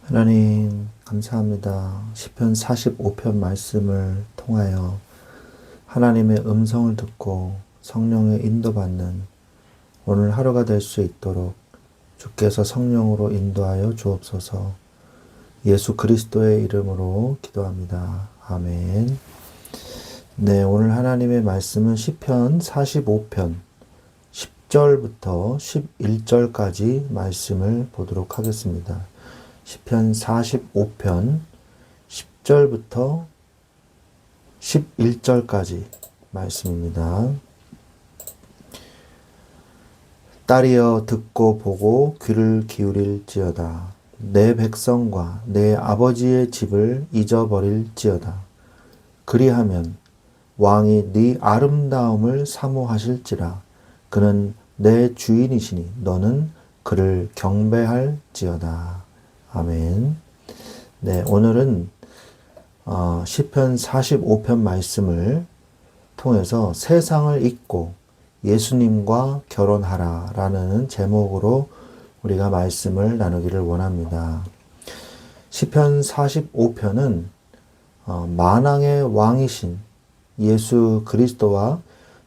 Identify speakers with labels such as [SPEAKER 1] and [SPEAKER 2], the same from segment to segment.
[SPEAKER 1] 하나님 감사합니다. 시편 45편 말씀을 통하여 하나님의 음성을 듣고 성령의 인도받는 오늘 하루가 될 수 있도록 주께서 성령으로 인도하여 주옵소서. 예수 그리스도의 이름으로 기도합니다. 아멘. 네, 오늘 하나님의 말씀은 시편 45편 10절부터 11절까지 말씀을 보도록 하겠습니다. 시편 45편 10절부터 11절까지 말씀입니다. 딸이여 듣고 보고 귀를 기울일지어다. 내 백성과 내 아버지의 집을 잊어버릴지어다. 그리하면 왕이 네 아름다움을 사모하실지라. 그는 내 주인이시니 너는 그를 경배할지어다. 아멘. 네, 오늘은 시편 45편 말씀을 통해서 세상을 잊고 예수님과 결혼하라 라는 제목으로 우리가 말씀을 나누기를 원합니다. 시편 45편은 만왕의 왕이신 예수 그리스도와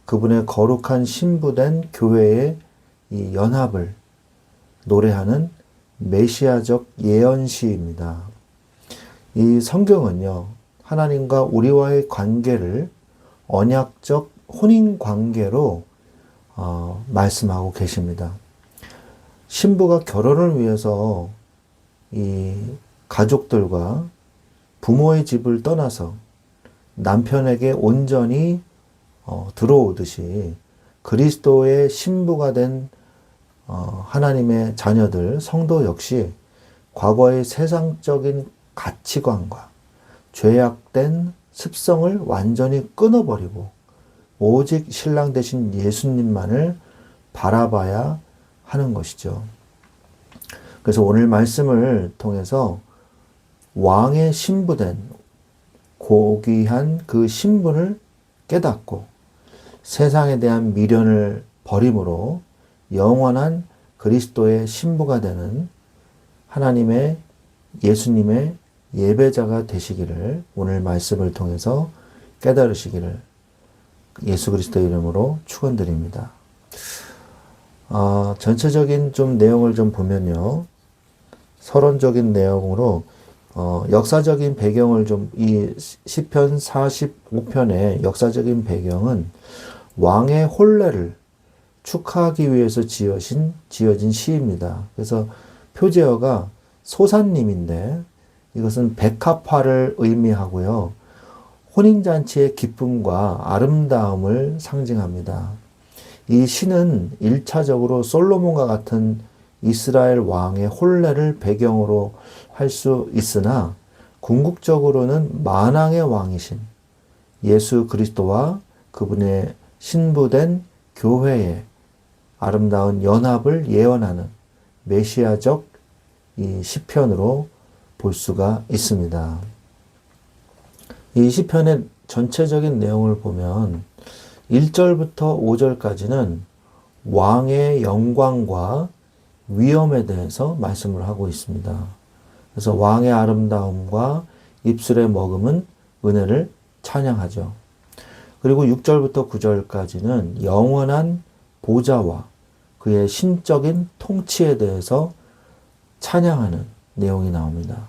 [SPEAKER 1] 그분의 거룩한 신부된 교회의 이 연합을 노래하는 메시아적 예언시입니다. 이 성경은요, 하나님과 우리와의 관계를 언약적 혼인 관계로 말씀하고 계십니다. 신부가 결혼을 위해서 이 가족들과 부모의 집을 떠나서 남편에게 온전히 들어오듯이 그리스도의 신부가 된 하나님의 자녀들, 성도 역시 과거의 세상적인 가치관과 죄악된 습성을 완전히 끊어버리고 오직 신랑 되신 예수님만을 바라봐야 하는 것이죠. 그래서 오늘 말씀을 통해서 왕의 신부된 고귀한 그 신분을 깨닫고 세상에 대한 미련을 버림으로 영원한 그리스도의 신부가 되는 하나님의 예수님의 예배자가 되시기를 오늘 말씀을 통해서 깨달으시기를 예수 그리스도의 이름으로 축원드립니다. 전체적인 좀 내용을 좀 보면요. 서론적인 내용으로 역사적인 배경을 좀 이 시편 45편의 역사적인 배경은 왕의 혼례를 축하하기 위해서 지어진 시입니다. 그래서 표제어가 소산님인데 이것은 백합화를 의미하고요. 혼인잔치의 기쁨과 아름다움을 상징합니다. 이 시는 1차적으로 솔로몬과 같은 이스라엘 왕의 혼례를 배경으로 할 수 있으나 궁극적으로는 만왕의 왕이신 예수 그리스도와 그분의 신부된 교회의 아름다운 연합을 예언하는 메시아적 이 시편으로 볼 수가 있습니다. 이 시편의 전체적인 내용을 보면 1절부터 5절까지는 왕의 영광과 위엄에 대해서 말씀을 하고 있습니다. 그래서 왕의 아름다움과 입술의 머금은 은혜를 찬양하죠. 그리고 6절부터 9절까지는 영원한 보좌와 그의 신적인 통치에 대해서 찬양하는 내용이 나옵니다.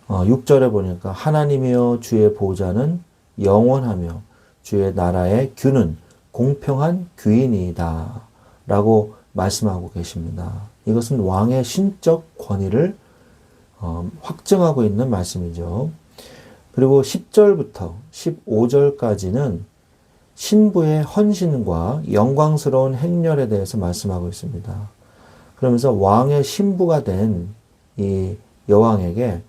[SPEAKER 1] 6절에 보니까 하나님이여 주의 보좌는 영원하며 주의 나라의 규는 공평한 규이니이다 라고 말씀하고 계십니다. 이것은 왕의 신적 권위를 확증하고 있는 말씀이죠. 그리고 10절부터 15절까지는 신부의 헌신과 영광스러운 행렬에 대해서 말씀하고 있습니다. 그러면서 왕의 신부가 된 이 여왕에게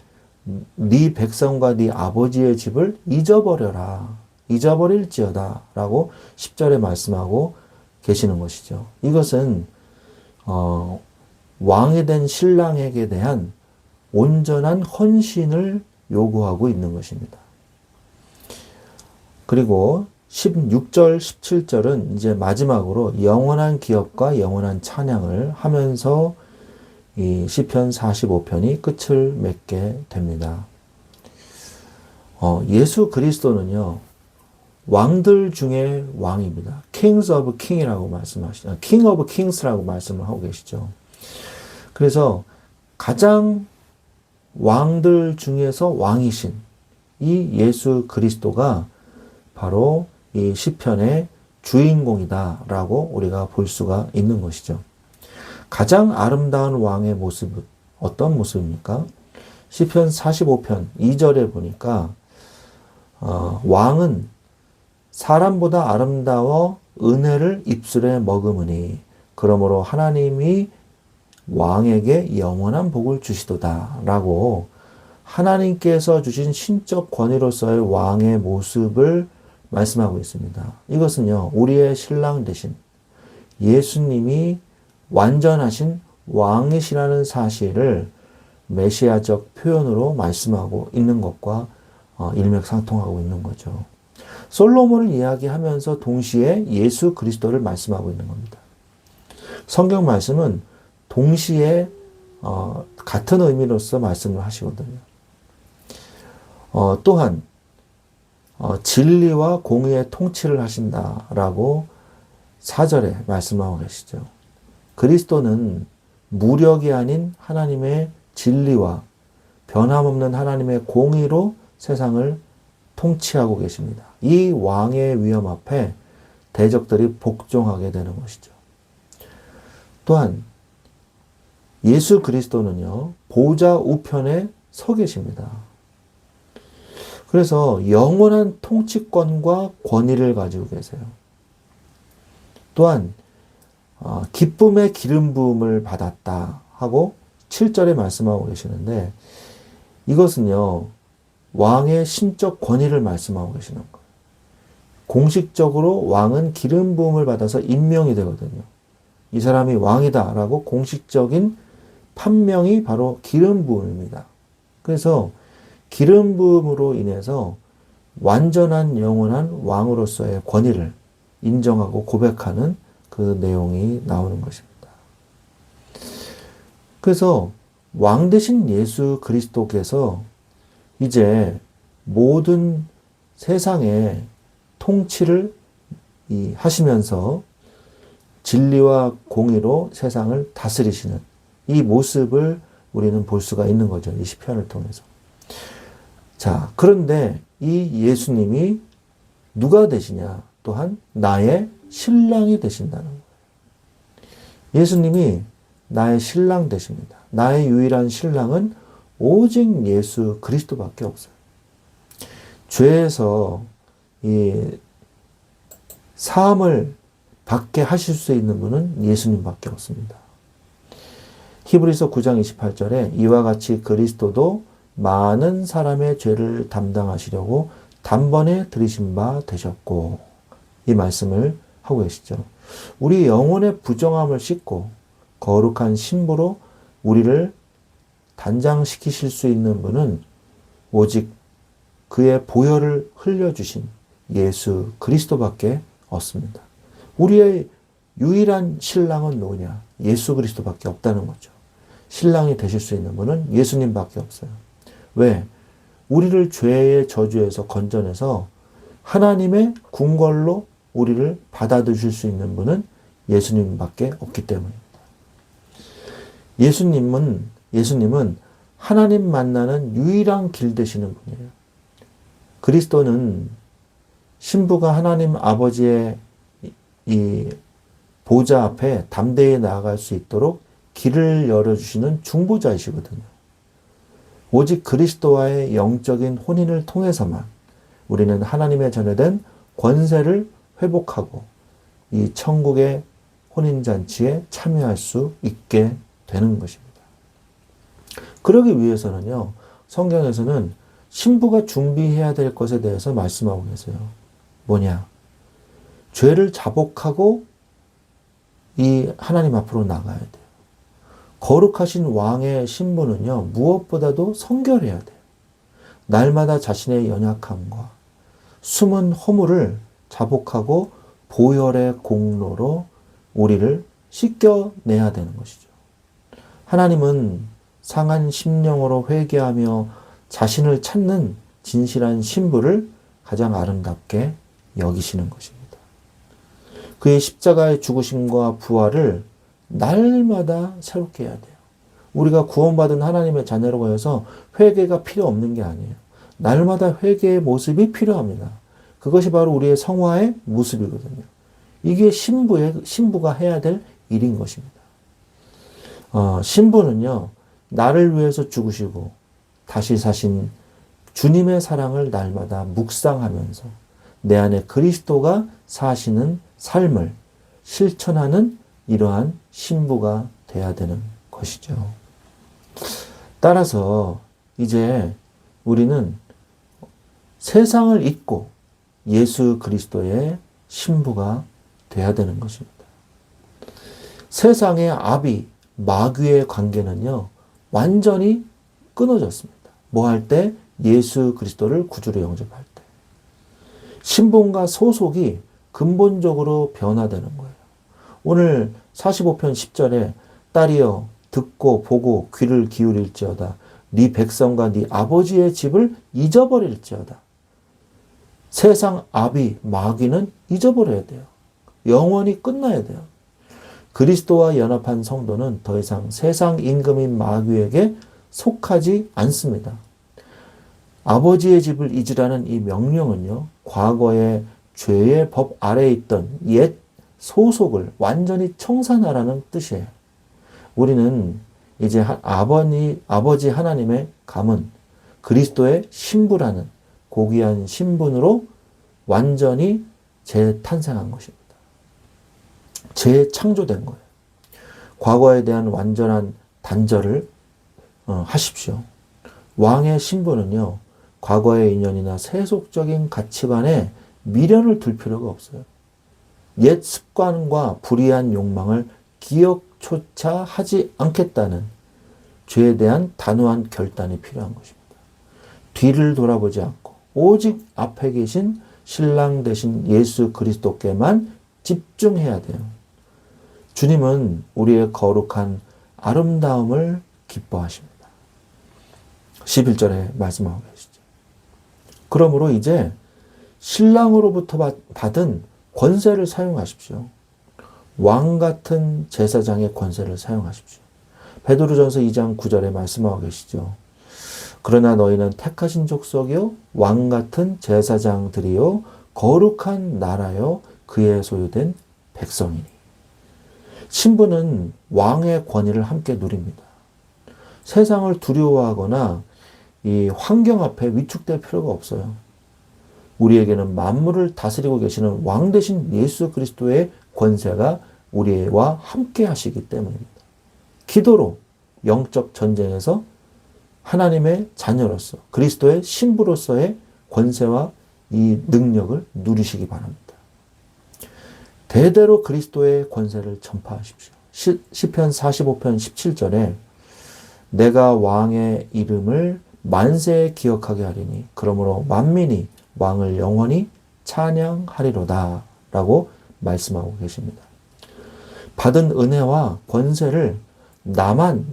[SPEAKER 1] 네 백성과 네 아버지의 집을 잊어버려라. 잊어버릴지어다 라고 10절에 말씀하고 계시는 것이죠. 이것은 왕이 된 신랑에게 대한 온전한 헌신을 요구하고 있는 것입니다. 그리고 16절, 17절은 이제 마지막으로 영원한 기업과 영원한 찬양을 하면서 이 시편 45편이 끝을 맺게 됩니다. 예수 그리스도는요, 왕들 중에 왕입니다. Kings of King이라고 말씀하시죠. King of Kings라고 말씀을 하고 계시죠. 그래서 가장 왕들 중에서 왕이신 이 예수 그리스도가 바로 이 시편의 주인공이다라고 우리가 볼 수가 있는 것이죠. 가장 아름다운 왕의 모습은 어떤 모습입니까? 시편 45편 2절에 보니까 왕은 사람보다 아름다워 은혜를 입술에 머금으니 그러므로 하나님이 왕에게 영원한 복을 주시도다 라고 하나님께서 주신 신적 권위로서의 왕의 모습을 말씀하고 있습니다. 이것은요, 우리의 신랑 되신 예수님이 완전하신 왕이시라는 사실을 메시아적 표현으로 말씀하고 있는 것과 일맥상통하고 있는 거죠. 솔로몬을 이야기하면서 동시에 예수 그리스도를 말씀하고 있는 겁니다. 성경 말씀은 동시에 같은 의미로서 말씀을 하시거든요. 또한 진리와 공의의 통치를 하신다라고 4절에 말씀하고 계시죠. 그리스도는 무력이 아닌 하나님의 진리와 변함없는 하나님의 공의로 세상을 통치하고 계십니다. 이 왕의 위엄 앞에 대적들이 복종하게 되는 것이죠. 또한 예수 그리스도는요, 보좌 우편에 서 계십니다. 그래서 영원한 통치권과 권위를 가지고 계세요. 또한 기쁨의 기름 부음을 받았다 하고 7절에 말씀하고 계시는데, 이것은요, 왕의 신적 권위를 말씀하고 계시는 거예요. 공식적으로 왕은 기름 부음을 받아서 임명이 되거든요. 이 사람이 왕이다라고 공식적인 판명이 바로 기름 부음입니다. 그래서 기름 부음으로 인해서 완전한 영원한 왕으로서의 권위를 인정하고 고백하는 그 내용이 나오는 것입니다. 그래서 왕 되신 예수 그리스도께서 이제 모든 세상의 통치를 하시면서 진리와 공의로 세상을 다스리시는 이 모습을 우리는 볼 수가 있는 거죠. 이 시편을 통해서. 자, 그런데 이 예수님이 누가 되시냐? 또한 나의 신랑이 되신다는 거예요. 예수님이 나의 신랑 되십니다. 나의 유일한 신랑은 오직 예수 그리스도밖에 없어요. 죄에서 이 사함을 받게 하실 수 있는 분은 예수님밖에 없습니다. 히브리서 9장 28절에 이와 같이 그리스도도 많은 사람의 죄를 담당하시려고 단번에 들이신 바 되셨고, 이 말씀을 하고 계시죠. 우리 영혼의 부정함을 씻고 거룩한 신부로 우리를 단장시키실 수 있는 분은 오직 그의 보혈을 흘려주신 예수 그리스도밖에 없습니다. 우리의 유일한 신랑은 누구냐? 예수 그리스도밖에 없다는 거죠. 신랑이 되실 수 있는 분은 예수님밖에 없어요. 왜? 우리를 죄의 저주에서 건져내서 하나님의 궁궐로 우리를 받아들이실 수 있는 분은 예수님밖에 없기 때문입니다. 예수님은 하나님 만나는 유일한 길 되시는 분이에요. 그리스도는 신부가 하나님 아버지의 이 보좌 앞에 담대히 나아갈 수 있도록 길을 열어주시는 중보자이시거든요. 오직 그리스도와의 영적인 혼인을 통해서만 우리는 하나님의 전해된 권세를 회복하고 이 천국의 혼인잔치에 참여할 수 있게 되는 것입니다. 그러기 위해서는요, 성경에서는 신부가 준비해야 될 것에 대해서 말씀하고 계세요. 뭐냐? 죄를 자복하고 이 하나님 앞으로 나가야 돼요. 거룩하신 왕의 신부는요, 무엇보다도 성결해야 돼요. 날마다 자신의 연약함과 숨은 허물을 자복하고 보혈의 공로로 우리를 씻겨내야 되는 것이죠. 하나님은 상한 심령으로 회개하며 자신을 찾는 진실한 신부를 가장 아름답게 여기시는 것입니다. 그의 십자가의 죽으심과 부활을 날마다 새롭게 해야 돼요. 우리가 구원받은 하나님의 자녀라고 해서 회개가 필요 없는 게 아니에요. 날마다 회개의 모습이 필요합니다. 그것이 바로 우리의 성화의 모습이거든요. 이게 신부가 해야 될 일인 것입니다. 신부는요, 나를 위해서 죽으시고 다시 사신 주님의 사랑을 날마다 묵상하면서 내 안에 그리스도가 사시는 삶을 실천하는 이러한 신부가 돼야 되는 것이죠. 따라서 이제 우리는 세상을 잊고 예수 그리스도의 신부가 돼야 되는 것입니다. 세상의 아비, 마귀의 관계는요, 완전히 끊어졌습니다. 뭐 할 때? 예수 그리스도를 구주로 영접할 때. 신분과 소속이 근본적으로 변화되는 거예요. 오늘 45편 10절에 딸이여 듣고 보고 귀를 기울일지어다. 네 백성과 네 아버지의 집을 잊어버릴지어다. 세상 아비, 마귀는 잊어버려야 돼요. 영원히 끝나야 돼요. 그리스도와 연합한 성도는 더 이상 세상 임금인 마귀에게 속하지 않습니다. 아버지의 집을 잊으라는 이 명령은요, 과거의 죄의 법 아래에 있던 옛 소속을 완전히 청산하라는 뜻이에요. 우리는 이제 아버지 하나님의 가문, 그리스도의 신부라는 고귀한 신분으로 완전히 재탄생한 것입니다. 재창조된 거예요. 과거에 대한 완전한 단절을 하십시오. 왕의 신분은요, 과거의 인연이나 세속적인 가치관에 미련을 둘 필요가 없어요. 옛 습관과 불의한 욕망을 기억조차 하지 않겠다는 죄에 대한 단호한 결단이 필요한 것입니다. 뒤를 돌아보지 않고 오직 앞에 계신 신랑 되신 예수 그리스도께만 집중해야 돼요. 주님은 우리의 거룩한 아름다움을 기뻐하십니다. 11절에 말씀하고 계시죠. 그러므로 이제 신랑으로부터 받은 권세를 사용하십시오. 왕 같은 제사장의 권세를 사용하십시오. 베드로전서 2장 9절에 말씀하고 계시죠. 그러나 너희는 택하신 족속이요 왕 같은 제사장들이요 거룩한 나라요 그의 소유된 백성이니. 신부는 왕의 권위를 함께 누립니다. 세상을 두려워하거나 이 환경 앞에 위축될 필요가 없어요. 우리에게는 만물을 다스리고 계시는 왕 되신 예수 그리스도의 권세가 우리와 함께 하시기 때문입니다. 기도로 영적 전쟁에서 하나님의 자녀로서 그리스도의 신부로서의 권세와 이 능력을 누리시기 바랍니다. 대대로 그리스도의 권세를 전파하십시오. 시편 45편 17절에 내가 왕의 이름을 만세에 기억하게 하리니 그러므로 만민이 왕을 영원히 찬양하리로다 라고 말씀하고 계십니다. 받은 은혜와 권세를 나만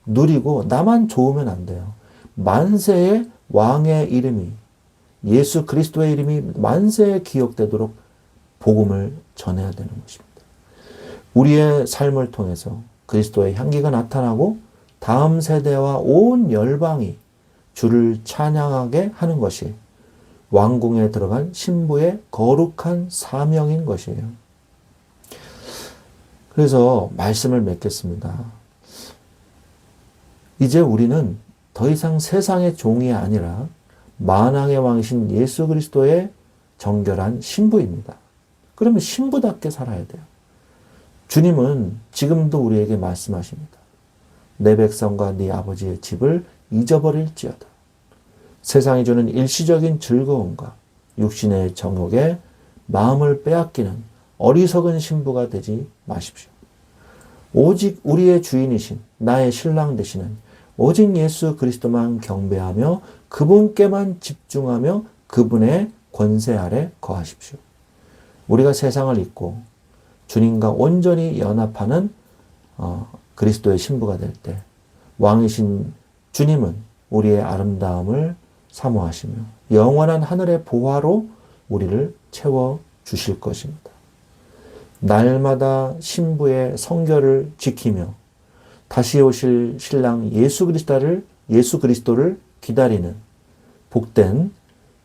[SPEAKER 1] 누리고 나만 좋으면 안 돼요. 만세에 왕의 이름이 예수 그리스도의 이름이 만세에 기억되도록 복음을 전해야 되는 것입니다. 우리의 삶을 통해서 그리스도의 향기가 나타나고 다음 세대와 온 열방이 주를 찬양하게 하는 것이 왕궁에 들어간 신부의 거룩한 사명인 것이에요. 그래서 말씀을 맺겠습니다. 이제 우리는 더 이상 세상의 종이 아니라 만왕의 왕이신 예수 그리스도의 정결한 신부입니다. 그러면 신부답게 살아야 돼요. 주님은 지금도 우리에게 말씀하십니다. 내 백성과 네 아버지의 집을 잊어버릴지어다. 세상이 주는 일시적인 즐거움과 육신의 정욕에 마음을 빼앗기는 어리석은 신부가 되지 마십시오. 오직 우리의 주인이신 나의 신랑 되시는 오직 예수 그리스도만 경배하며 그분께만 집중하며 그분의 권세 아래 거하십시오. 우리가 세상을 잊고 주님과 온전히 연합하는 그리스도의 신부가 될 때 왕이신 주님은 우리의 아름다움을 사모하시며 영원한 하늘의 보화로 우리를 채워 주실 것입니다. 날마다 신부의 성결을 지키며 다시 오실 신랑 예수 그리스도를 기다리는 복된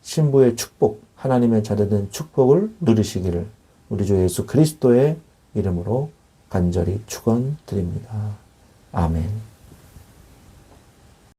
[SPEAKER 1] 신부의 축복, 하나님의 자녀된 축복을 누리시기를 우리 주 예수 그리스도의 이름으로 간절히 축원드립니다. 아멘.